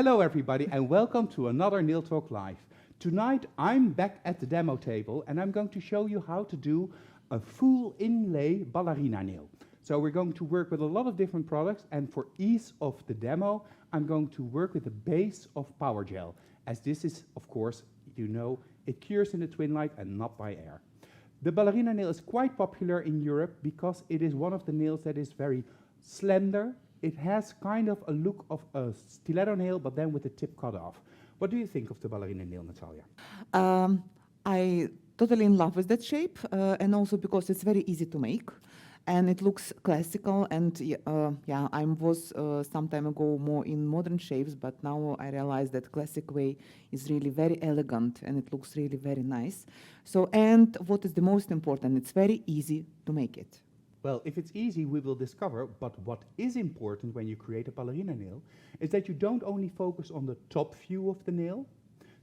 Hello everybody and welcome to another Nail Talk Live. Tonight I'm back at the demo table and I'm going to show you how to do a full inlay ballerina nail. So we're going to work with a lot of different products, and for ease of the demo I'm going to work with the base of power gel, as this is, of course, you know, it cures in the twin light and not by air. The ballerina nail is quite popular in Europe because it is one of the nails that is very slender. It has kind of a look of a stiletto nail, but then with the tip cut off. What do you think of the ballerina nail, Natalia? I totally in love with that shape, and also because it's very easy to make, and it looks classical. And yeah, I was some time ago more in modern shapes, but now I realize that classic way is really very elegant, and it looks really very nice. So, and what is the most important? It's very easy to make it. Well, if it's easy, we will discover, but what is important when you create a ballerina nail is that you don't only focus on the top view of the nail,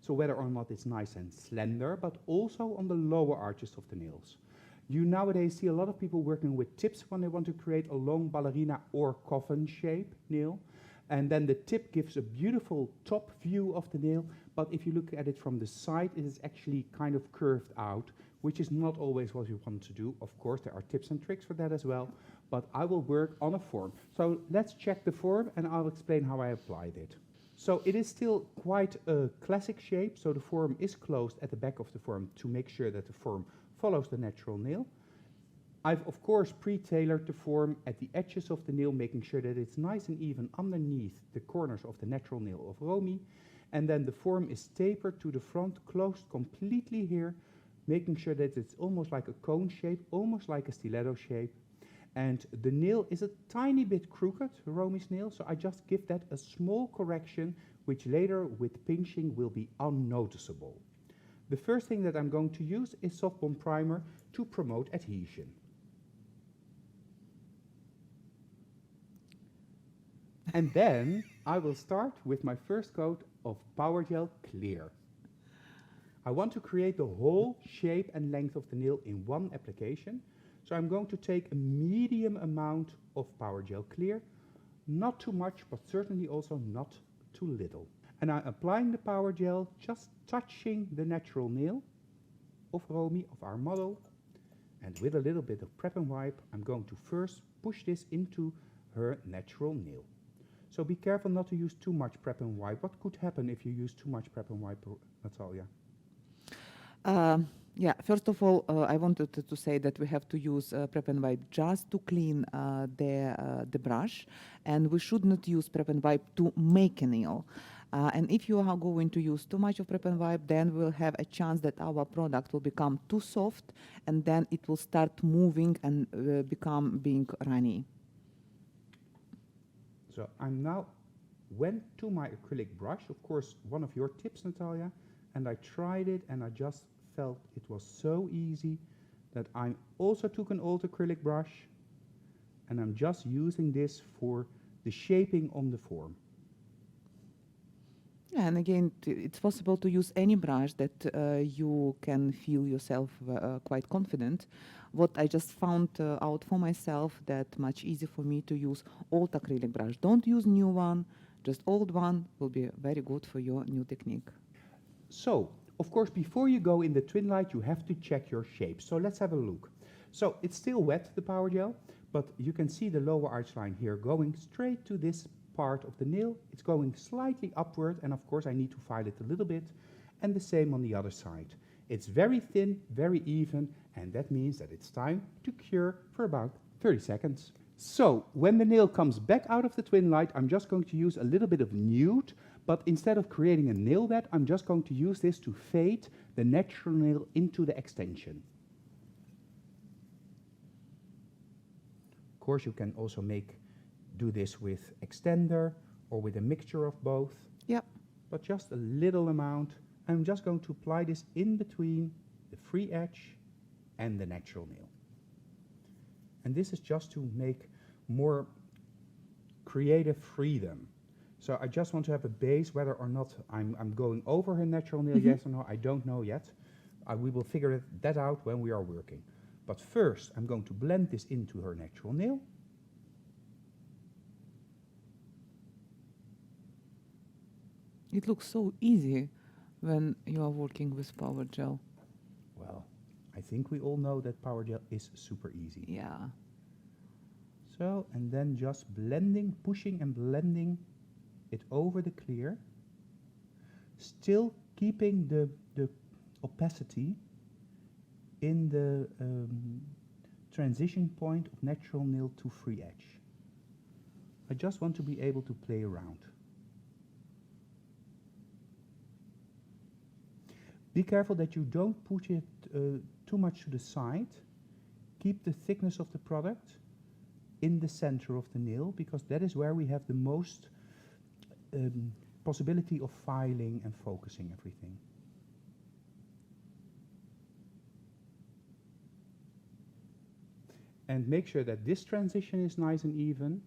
so whether or not it's nice and slender, but also on the lower arches of the nails. You nowadays see a lot of people working with tips when they want to create a long ballerina or coffin shape nail, and then the tip gives a beautiful top view of the nail, but if you look at it from the side, it is actually kind of curved out, which is not always what you want to do. Of course, there are tips and tricks for that as well, but I will work on a form. So let's check the form and I'll explain how I applied it. So it is still quite a classic shape, so the form is closed at the back of the form to make sure that the form follows the natural nail. I've of course pre-tailored the form at the edges of the nail, making sure that it's nice and even underneath the corners of the natural nail of Romy. And then the form is tapered to the front, closed completely here, making sure that it's almost like a cone shape, almost like a stiletto shape. And the nail is a tiny bit crooked, Romy's nail, so I just give that a small correction, which later with pinching will be unnoticeable. The first thing that I'm going to use is soft bond primer to promote adhesion. And then I will start with my first coat of Power Gel Clear. I want to create the whole shape and length of the nail in one application, so I'm going to take a medium amount of Power Gel Clear, not too much, but certainly also not too little. And I'm applying the Power Gel, just touching the natural nail of Romy, of our model, and with a little bit of prep and wipe, I'm going to first push this into her natural nail. So be careful not to use too much prep and wipe. What could happen if you use too much prep and wipe, Natalia? Yeah, first of all, I wanted to say that we have to use prep and wipe just to clean the brush, and we should not use prep and wipe to make a nail. And if you are going to use too much of prep and wipe, then we'll have a chance that our product will become too soft, and then it will start moving and become being runny. So I now went to my acrylic brush, of course one of your tips, Natalia, and I tried it and I just felt it was so easy that I also took an old acrylic brush and I'm just using this for the shaping on the form. Yeah, and again, it's possible to use any brush that you can feel yourself quite confident. What I just found out for myself, that much easier for me to use old acrylic brush. Don't use new one, just old one will be very good for your new technique. So, of course, before you go in the twin light, you have to check your shape. So let's have a look. So it's still wet, the Power Gel, but you can see the lower arch line here going straight to this part of the nail. It's going slightly upward, and of course I need to file it a little bit, and the same on the other side. It's very thin, very even, and that means that it's time to cure for about 30 seconds. So when the nail comes back out of the twin light, I'm just going to use a little bit of nude, but instead of creating a nail bed, I'm just going to use this to fade the natural nail into the extension. Of course, you can also do this with extender or with a mixture of both. Yep. But just a little amount. I'm just going to apply this in between the free edge and the natural nail. And this is just to make more creative freedom. So I just want to have a base, whether or not I'm going over her natural nail, yes or no, I don't know yet. We will figure that out when we are working. But first, I'm going to blend this into her natural nail. It looks so easy when you are working with power gel. Well, I think we all know that power gel is super easy. Yeah. So, and then just blending, pushing and blending it over the clear, still keeping the opacity in the transition point of natural nil to free edge. I just want to be able to play around. Be careful that you don't push it too much to the side. Keep the thickness of the product in the center of the nail, because that is where we have the most possibility of filing and focusing everything. And make sure that this transition is nice and even,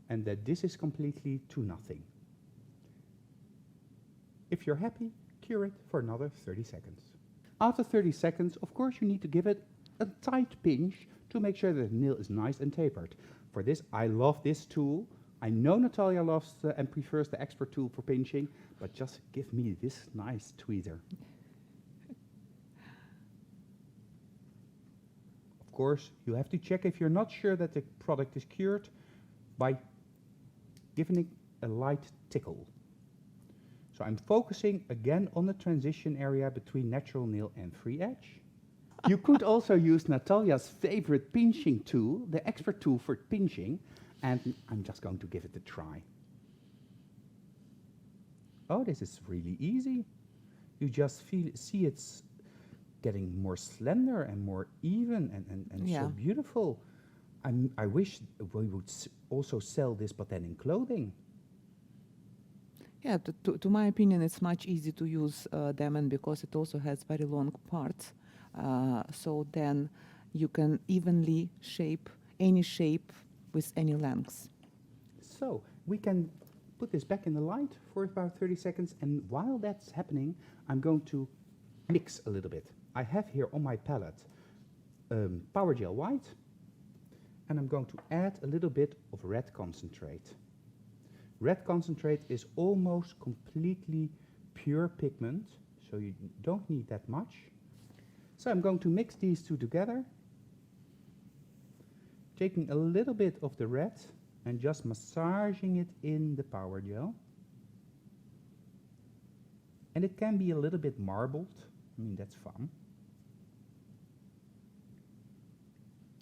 and that this is completely to nothing. If you're happy, cure it for another 30 seconds. After 30 seconds, of course, you need to give it a tight pinch to make sure that the nail is nice and tapered. For this, I love this tool. I know Natalia loves and prefers the expert tool for pinching, but just give me this nice tweezer. Of course, you have to check if you're not sure that the product is cured by giving it a light tickle. So I'm focusing again on the transition area between natural nail and free edge. You could also use Natalia's favorite pinching tool, the expert tool for pinching, and I'm just going to give it a try. Oh, this is really easy. You just see it's getting more slender and more even and Yeah. so beautiful. I wish we would also sell this, but then in clothing. Yeah, to my opinion, it's much easier to use diamond because it also has very long parts. So then you can evenly shape any shape with any lengths. So we can put this back in the light for about 30 seconds, and while that's happening, I'm going to mix a little bit. I have here on my palette Power Gel White, and I'm going to add a little bit of red concentrate. Red concentrate is almost completely pure pigment, so you don't need that much. So I'm going to mix these two together, taking a little bit of the red and just massaging it in the power gel. And it can be a little bit marbled. I mean, that's fun.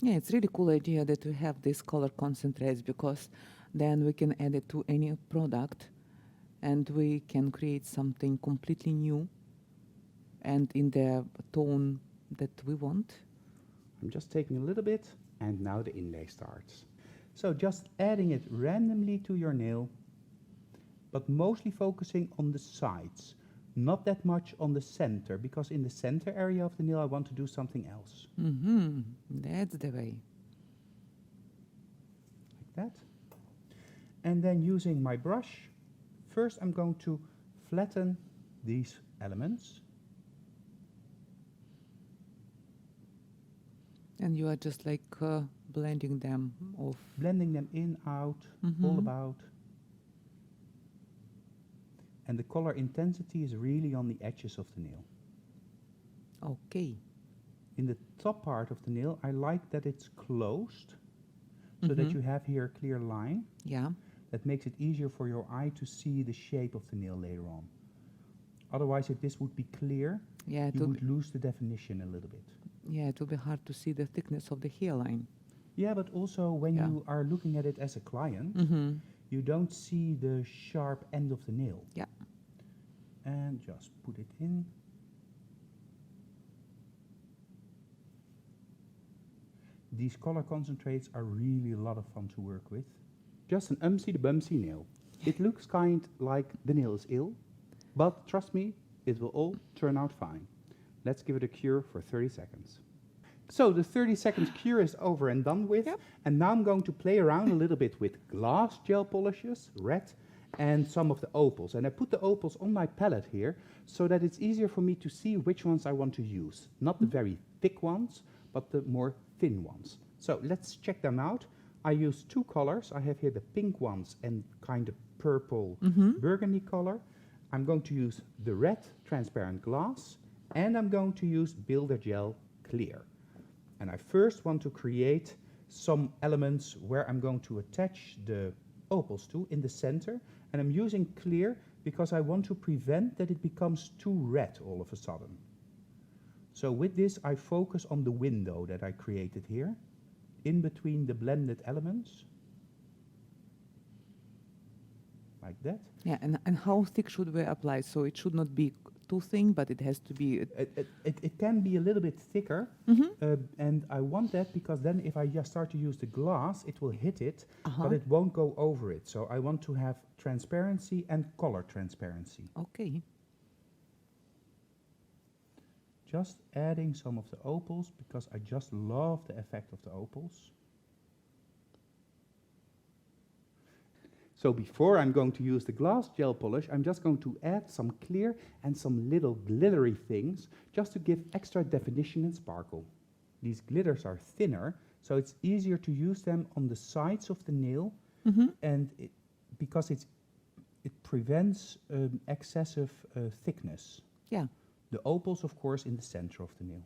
Yeah, it's really cool idea that we have this color concentrates because then we can add it to any product and we can create something completely new and in the tone that we want. I'm just taking a little bit, and now the inlay starts. So just adding it randomly to your nail, but mostly focusing on the sides, not that much on the center, because in the center area of the nail I want to do something else. Mm-hmm. That's the way. Like that. And then using my brush, first I'm going to flatten these elements. And you are just like blending them off. Blending them in, out, Mm-hmm. all about. And the color intensity is really on the edges of the nail. Okay. In the top part of the nail, I like that it's closed, so that Mhm. you have here a clear line. Yeah. That makes it easier for your eye to see the shape of the nail later on. Otherwise, if this would be clear, Yeah, you would lose the definition a little bit. yeah, it will be hard to see the thickness of the hairline. Yeah, but also when Yeah. you are looking at it as a client, Mm-hmm. you don't see the sharp end of the nail. Yeah. And just put it in. These color concentrates are really a lot of fun to work with. Just an the bumsy nail. It looks kind like the nail is ill, but trust me, it will all turn out fine. Let's give it a cure for 30 seconds. So the 30 seconds cure is over and done with, Yep. and now I'm going to play around a little bit with glass gel polishes, red, and some of the opals. And I put the opals on my palette here so that it's easier for me to see which ones I want to use. Not the very thick ones, but the more thin ones. So let's check them out. I use two colors. I have here the pink ones and kind of purple Mm-hmm. burgundy color. I'm going to use the red transparent glass, and I'm going to use Builder Gel Clear. And I first want to create some elements where I'm going to attach the opals to in the center, and I'm using clear because I want to prevent that it becomes too red all of a sudden. So with this I focus on the window that I created here, in between the blended elements, like that. Yeah, and how thick should we apply? So it should not be too thin, but it has to be... It can be a little bit thicker, and I want that because then if I just start to use the glass, it will hit it, but it won't go over it. So I want to have transparency and color transparency. Okay. Just adding some of the opals because I just love the effect of the opals. So before I'm going to use the glass gel polish, I'm just going to add some clear and some little glittery things just to give extra definition and sparkle. These glitters are thinner, so it's easier to use them on the sides of the nail, and because it prevents excessive thickness. Yeah. The opals, of course, in the center of the nail.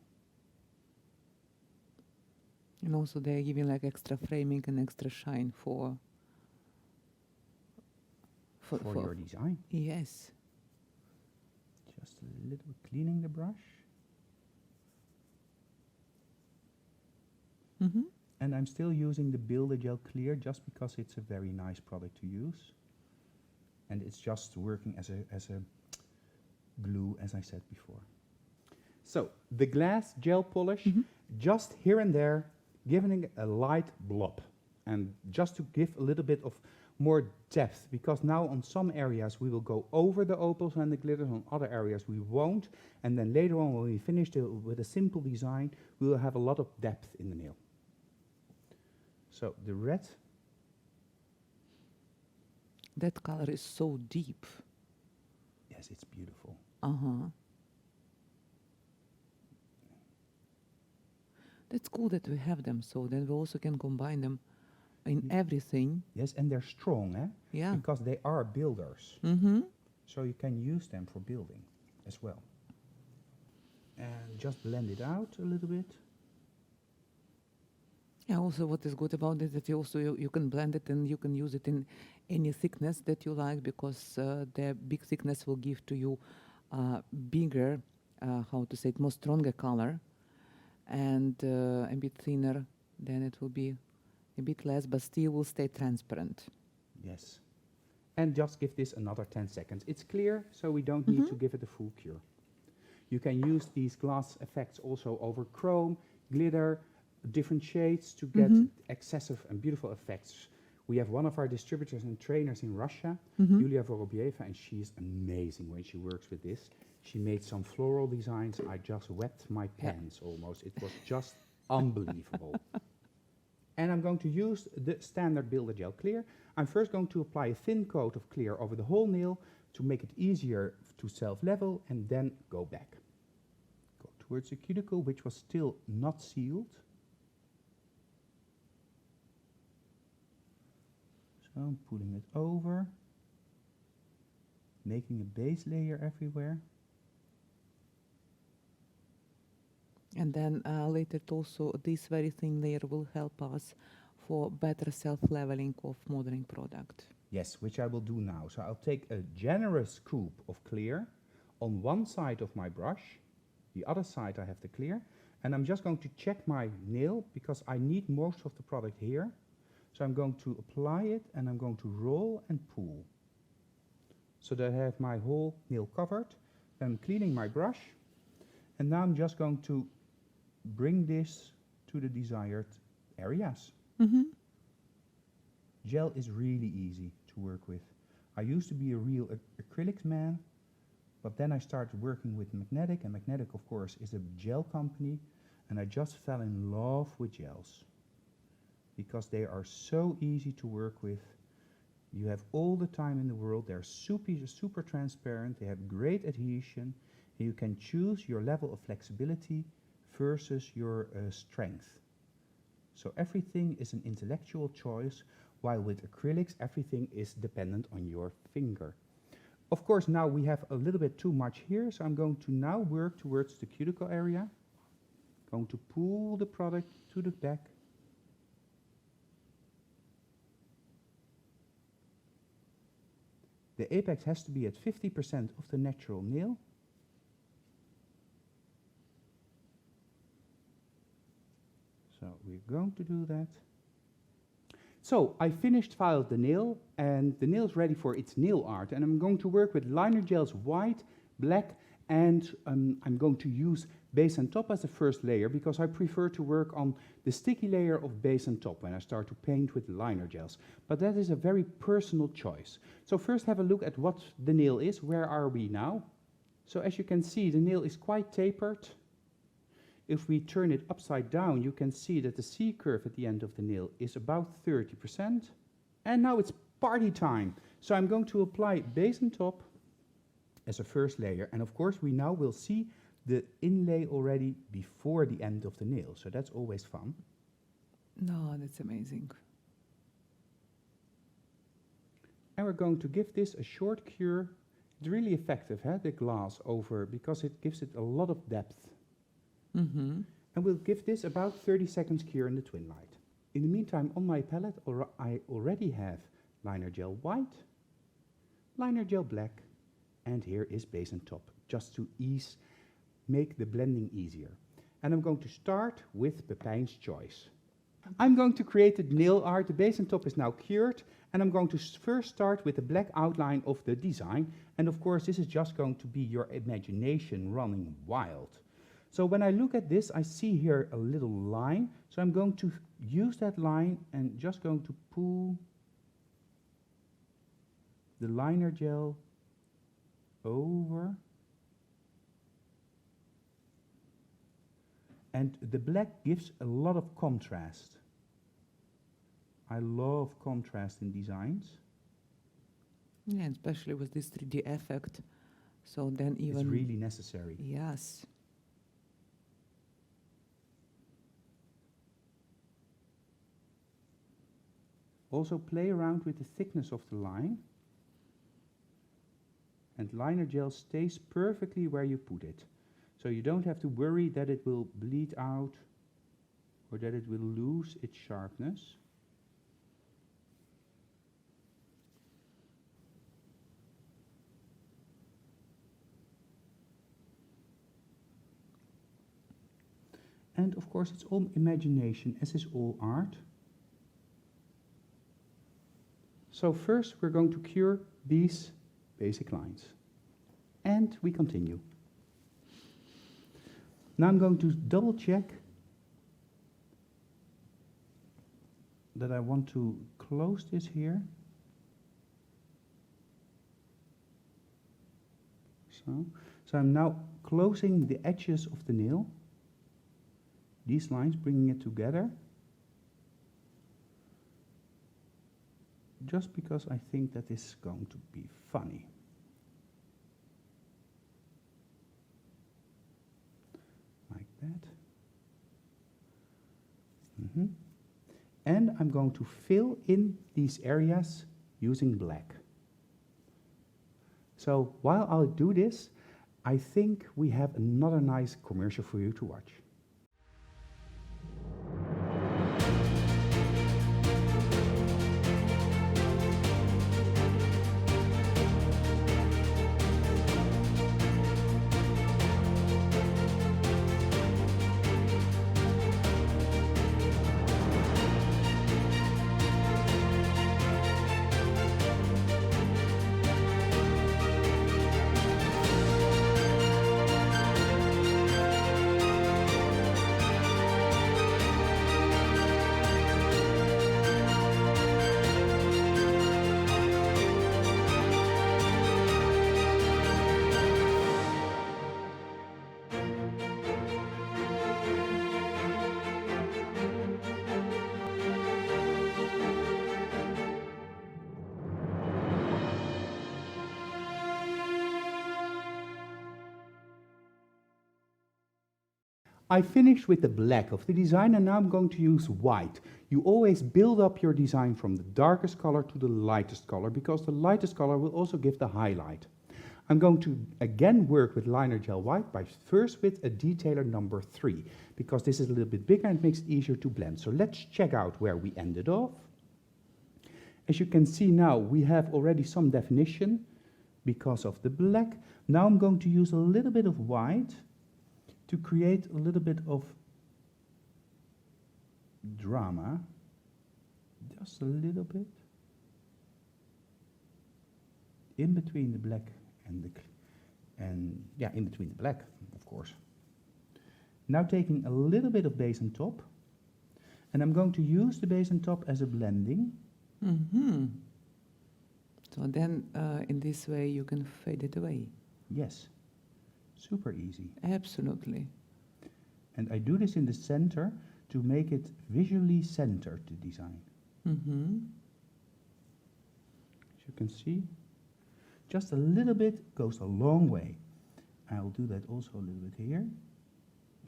And also they're giving like extra framing and extra shine for your design. Yes. Just a little cleaning the brush. And I'm still using the Builder Gel Clear just because it's a very nice product to use. And it's just working as a glue, as I said before. So the glass gel polish, just here and there, giving a light blob. And just to give a little bit of more depth, because now on some areas we will go over the opals and the glitters, on other areas we won't, and then later on when we finish with a simple design, we will have a lot of depth in the nail. So the red. That color is so deep. Yes, it's beautiful. That's cool that we have them, so that we also can combine them in everything. Yes, and they're strong, eh? Yeah. Because they are builders. So you can use them for building as well. And just blend it out a little bit. Yeah, also what is good about it that you can blend it and you can use it in any thickness that you like, because the big thickness will give to you bigger, how to say it, more stronger color, and a bit thinner, then it will be a bit less, but still will stay transparent. Yes. And just give this another 10 seconds. It's clear, so we don't need to give it a full cure. You can use these glass effects also over chrome, glitter, different shades to get excessive and beautiful effects. We have one of our distributors and trainers in Russia, Yulia Vorobieva, and she's amazing when she works with this. She made some floral designs. I just wept my pants almost. It was just unbelievable. And I'm going to use the standard Builder Gel Clear. I'm first going to apply a thin coat of clear over the whole nail to make it easier to self-level, and then go back. Go towards the cuticle, which was still not sealed. So I'm pulling it over, making a base layer everywhere. And then later also this very thin layer will help us for better self-leveling of modeling product. Yes, which I will do now. So I'll take a generous scoop of clear on one side of my brush, the other side I have the clear, and I'm just going to check my nail because I need most of the product here. So I'm going to apply it and I'm going to roll and pull so that I have my whole nail covered. I'm cleaning my brush, and now I'm just going to bring this to the desired areas. Gel is really easy to work with. I used to be a real acrylics man, but then I started working with Magnetic, and Magnetic, of course, is a gel company, and I just fell in love with gels because they are so easy to work with. You have all the time in the world. They're super transparent. They have great adhesion. And you can choose your level of flexibility versus your strength. So everything is an intellectual choice, while with acrylics everything is dependent on your finger. Of course, now we have a little bit too much here, so I'm going to now work towards the cuticle area. Going to pull the product to the back. The apex has to be at 50% of the natural nail. So we're going to do that. So I finished filed the nail, and the nail is ready for its nail art. And I'm going to work with liner gels white, black, and I'm going to use base and top as the first layer because I prefer to work on the sticky layer of base and top when I start to paint with liner gels. But that is a very personal choice. So first have a look at what the nail is. Where are we now? So as you can see, the nail is quite tapered. If we turn it upside down, you can see that the C-curve at the end of the nail is about 30%. And now it's party time. So I'm going to apply base and top as a first layer. And of course, we now will see the inlay already before the end of the nail. So that's always fun. No, that's amazing. And we're going to give this a short cure. It's really effective, the glass over, because it gives it a lot of depth. Mm-hmm. And we'll give this about 30 seconds cure in the twin light. In the meantime, on my palette, I already have liner gel white, liner gel black, and here is base and top, just to make the blending easier. And I'm going to start with Pepijn's Choice. I'm going to create the nail art. The base and top is now cured, and I'm going to first start with the black outline of the design. And of course, this is just going to be your imagination running wild. So when I look at this, I see here a little line. So I'm going to use that line and just going to pull the liner gel over. And the black gives a lot of contrast. I love contrast in designs. Yeah, especially with this 3D effect. So then even... It's really necessary. Yes. Also play around with the thickness of the line. And liner gel stays perfectly where you put it. So you don't have to worry that it will bleed out or that it will lose its sharpness. And of course, it's all imagination, as is all art. So first, we're going to cure these basic lines. And we continue. Now I'm going to double check that I want to close this here. So I'm now closing the edges of the nail. These lines, bringing it together. Just because I think that this is going to be funny. Like that. And I'm going to fill in these areas using black. So while I'll do this, I think we have another nice commercial for you to watch. I finished with the black of the design and now I'm going to use white. You always build up your design from the darkest color to the lightest color because the lightest color will also give the highlight. I'm going to again work with liner gel white, but first with a detailer number 3, because this is a little bit bigger and it makes it easier to blend. So let's check out where we ended off. As you can see now, we have already some definition because of the black. Now I'm going to use a little bit of white to create a little bit of drama, just a little bit, in between the black and in between the black, of course. Now taking a little bit of base and top, and I'm going to use the base and top as a blending. Mm-hmm. So then, in this way, you can fade it away. Yes, super easy. Absolutely. And I do this in the center to make it visually centered, the design. Mm-hmm. As you can see, just a little bit goes a long way. I'll do that also a little bit here.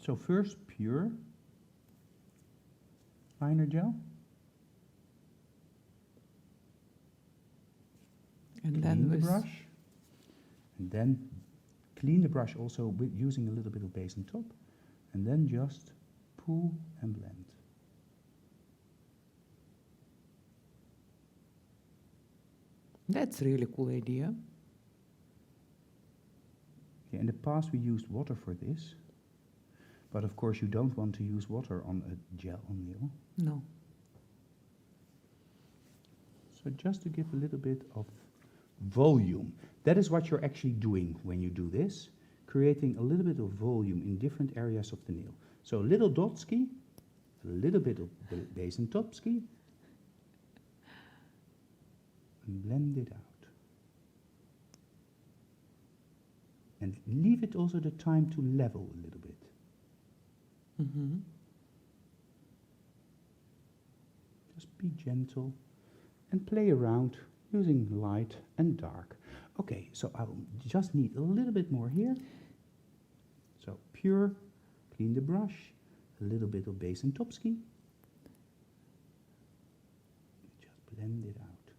So first, pure liner gel. And Clean then the with brush. And then clean the brush also with using a little bit of base and top. And then just pull and blend. That's a really cool idea. Yeah, in the past we used water for this, but of course you don't want to use water on a gel nail. No. So just to give a little bit of volume. That is what you're actually doing when you do this, creating a little bit of volume in different areas of the nail. So a little dot ski, a little bit of base and top ski, and blend it out. And leave it also the time to level a little bit. Mm-hmm. Just be gentle and play around using light and dark. Okay, so I will just need a little bit more here. So pure, clean the brush, a little bit of base and top ski. Just blend it out.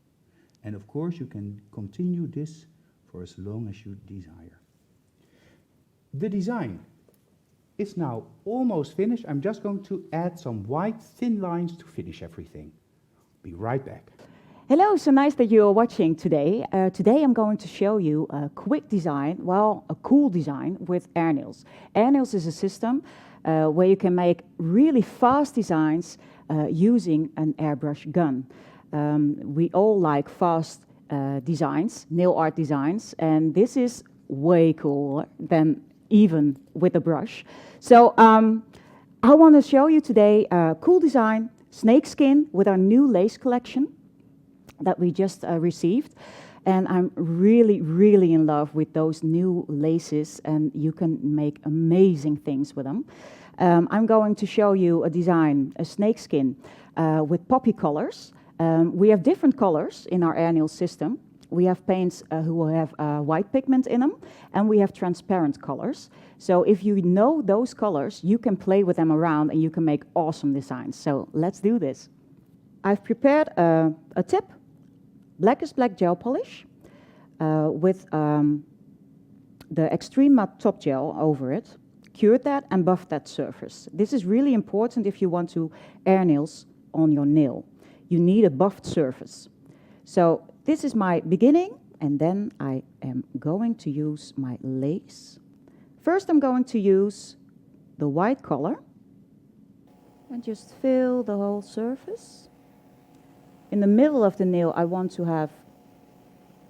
And of course you can continue this for as long as you desire. The design is now almost finished. I'm just going to add some white thin lines to finish everything. Be right back. Hello, so nice that you're watching today. Today I'm going to show you a quick design, well, a cool design with AirNails. AirNails is a system where you can make really fast designs using an airbrush gun. We all like fast designs, nail art designs, and this is way cooler than even with a brush. So I want to show you today a cool design, snakeskin with our new lace collection that we just received. And I'm really, really in love with those new laces, and you can make amazing things with them. I'm going to show you a design, a snakeskin with poppy colors. We have different colors in our AirNails system. We have paints who will have white pigment in them, and we have transparent colors. So if you know those colors, you can play with them around and you can make awesome designs. So let's do this. I've prepared a tip, blackest black gel polish with the extreme matte top gel over it, cured that and buffed that surface. This is really important if you want to AirNails on your nail. You need a buffed surface. So this is my beginning, and then I am going to use my lace. First I'm going to use the white color and just fill the whole surface. In the middle of the nail I want to have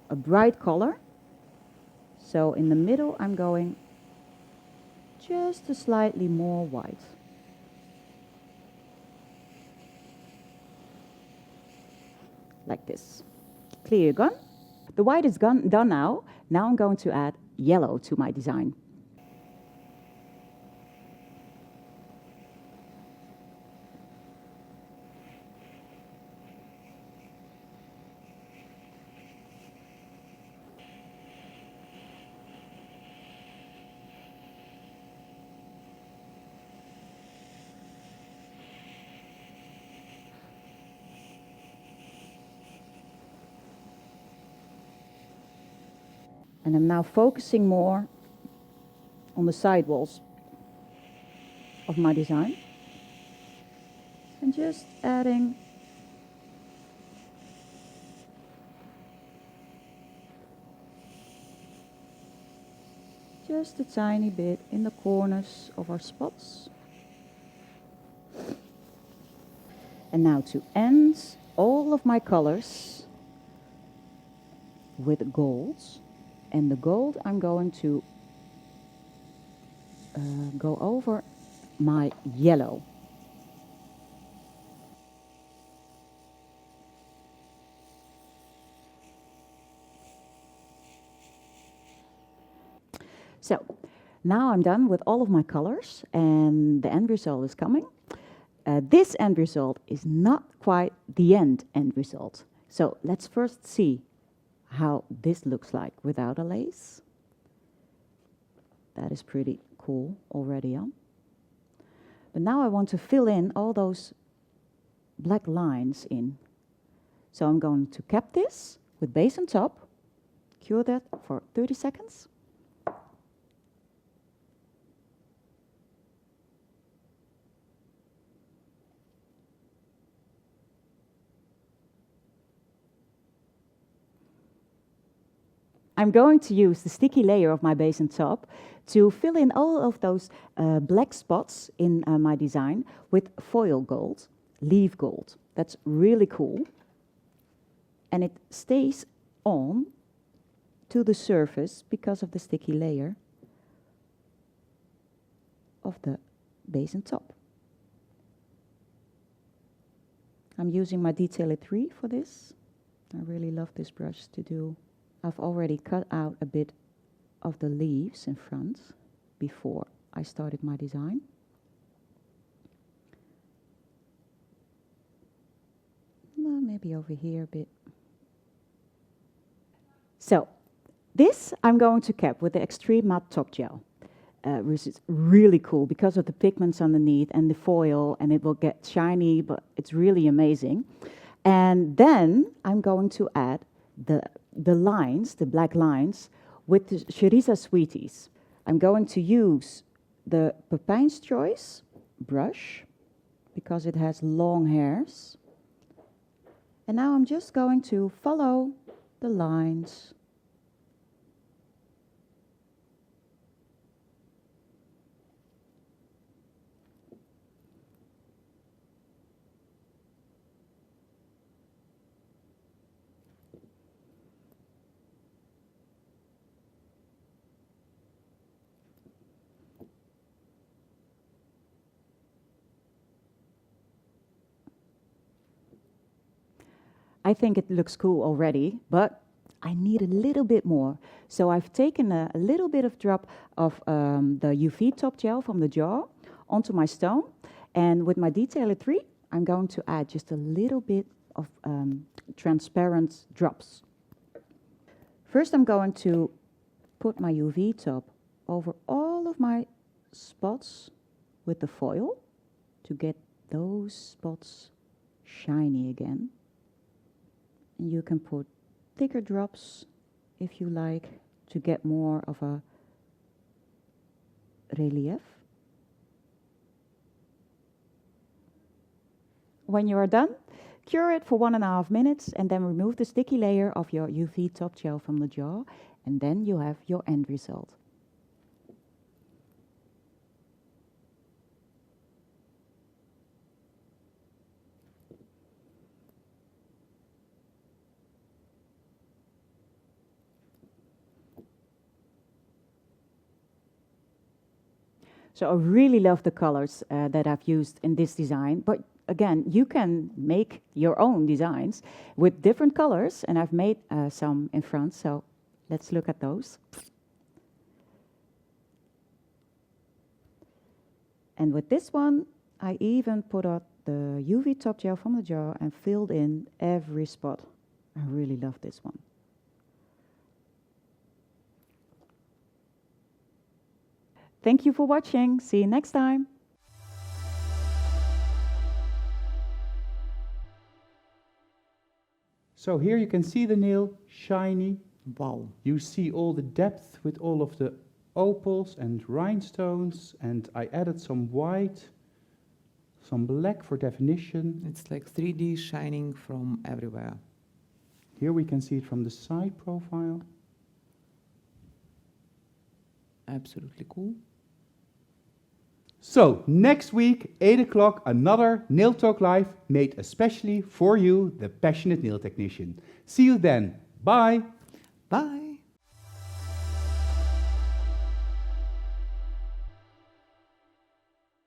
a bright color. So in the middle I'm going just a slightly more white. Like this. Clear gun. The white is done now. Now I'm going to add yellow to my design. And I'm now focusing more on the side walls of my design. And just adding just a tiny bit in the corners of our spots. And now to end all of my colors with gold. And the gold I'm going to go over my yellow. So now I'm done with all of my colors and the end result is coming. This end result is not quite the end result. So let's first see how this looks like without a lace. That is pretty cool already on. But now I want to fill in all those black lines in. So I'm going to cap this with base on top, cure that for 30 seconds. I'm going to use the sticky layer of my base and top to fill in all of those black spots in my design with foil gold, leaf gold. That's really cool. And it stays on to the surface because of the sticky layer of the base and top. I'm using my Detail 3 for this. I really love this brush to do. I've already cut out a bit of the leaves in front before I started my design. Well, maybe over here a bit. So this I'm going to cap with the Extreme Matte Top Gel, which is really cool because of the pigments underneath and the foil, and it will get shiny, but it's really amazing. And then I'm going to add the lines, the black lines, with the Cheriza Sweeties. I'm going to use the Pepijn's Choice brush because it has long hairs. And now I'm just going to follow the lines. I think it looks cool already, but I need a little bit more. So I've taken a little bit of drop of the UV top gel from the jar onto my stone. And with my Detailer 3, I'm going to add just a little bit of transparent drops. First, I'm going to put my UV top over all of my spots with the foil to get those spots shiny again. And you can put thicker drops if you like to get more of a relief. When you are done, cure it for 1.5 minutes and then remove the sticky layer of your UV top gel from the jar, and then you have your end result. So I really love the colors that I've used in this design, but again, you can make your own designs with different colors, and I've made some in front, so let's look at those. And with this one, I even put out the UV top gel from the jar and filled in every spot. I really love this one. Thank you for watching. See you next time. So here you can see the nail, shiny, Wow. You see all the depth with all of the opals and rhinestones, and I added some white, some black for definition. It's like 3D shining from everywhere. Here we can see it from the side profile. Absolutely cool. So, next week, 8 o'clock, another Nail Talk Live made especially for you, the passionate nail technician. See you then. Bye. Bye.